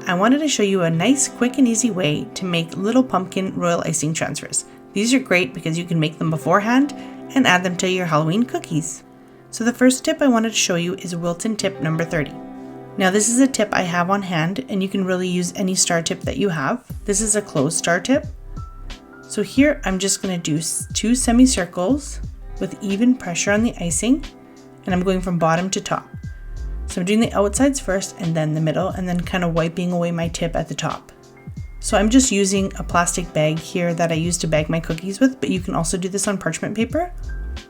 I wanted to show you a nice, quick and easy way to make little pumpkin royal icing transfers. These are great because you can make them beforehand and add them to your Halloween cookies. So the first tip I wanted to show you is Wilton tip number 30. Now this is a tip I have on hand, and you can really use any star tip that you have. This is a closed star tip. So here I'm just going to do 2 semicircles with even pressure on the icing, and I'm going from bottom to top. So I'm doing the outsides first and then the middle, and then kind of wiping away my tip at the top. So I'm just using a plastic bag here that I use to bag my cookies with, but you can also do this on parchment paper.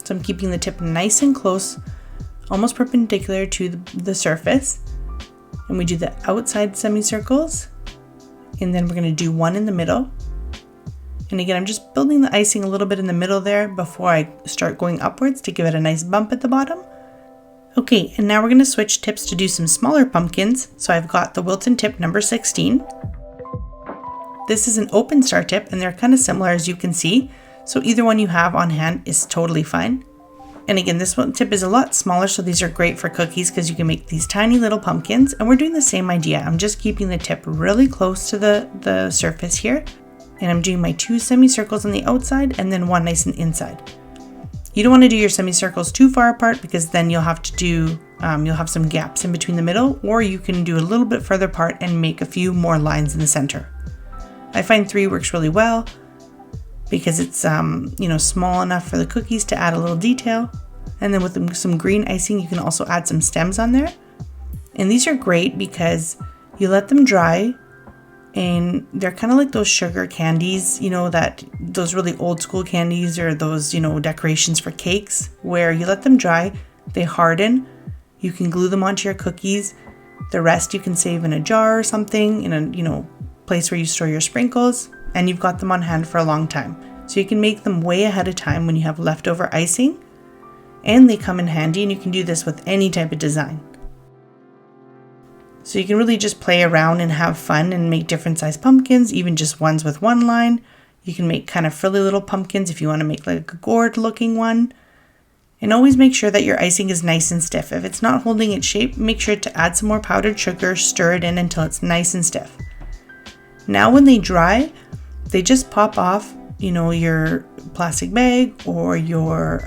So I'm keeping the tip nice and close, almost perpendicular to the surface. And we do the outside semicircles, and then we're going to do one in the middle. And again, I'm just building the icing a little bit in the middle there before I start going upwards to give it a nice bump at the bottom. Okay, and now we're going to switch tips to do some smaller pumpkins. So I've got the Wilton tip number 16. This is an open star tip, and they're kind of similar as you can see. So either one you have on hand is totally fine. And again, this one tip is a lot smaller, so these are great for cookies because you can make these tiny little pumpkins. And we're doing the same idea. I'm just keeping the tip really close to the surface here. And I'm doing my 2 semicircles on the outside and then one nice and inside. You don't want to do your semicircles too far apart because then you'll have to do, you'll have some gaps in between the middle, or you can do a little bit further apart and make a few more lines in the center. I find 3 works really well because it's, small enough for the cookies to add a little detail. And then with some green icing, you can also add some stems on there. And these are great because you let them dry, and they're kind of like those sugar candies, those really old school candies, or those, decorations for cakes where you let them dry, they harden, you can glue them onto your cookies. The rest you can save in a jar or something, in a, place where you store your sprinkles, and you've got them on hand for a long time. So you can make them way ahead of time when you have leftover icing, and they come in handy, and you can do this with any type of design. So you can really just play around and have fun and make different size pumpkins, even just ones with one line. You can make kind of frilly little pumpkins if you want to make like a gourd looking one. And always make sure that your icing is nice and stiff. If it's not holding its shape, make sure to add some more powdered sugar, stir it in until it's nice and stiff. Now when they dry, they just pop off, your plastic bag or your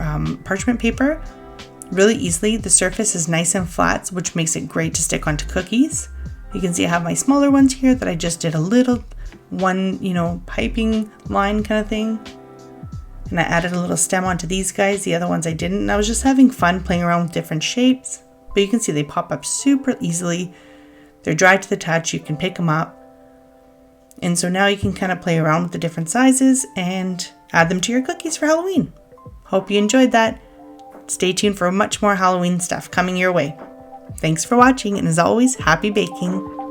parchment paper really easily. The surface is nice and flat, which makes it great to stick onto cookies. You can see I have my smaller ones here that I just did a little one, piping line kind of thing. And I added a little stem onto these guys. The other ones I didn't. And I was just having fun playing around with different shapes. But you can see they pop up super easily. They're dry to the touch. You can pick them up. And so now you can kind of play around with the different sizes and add them to your cookies for Halloween. Hope you enjoyed that. Stay tuned for much more Halloween stuff coming your way. Thanks for watching, and as always, happy baking!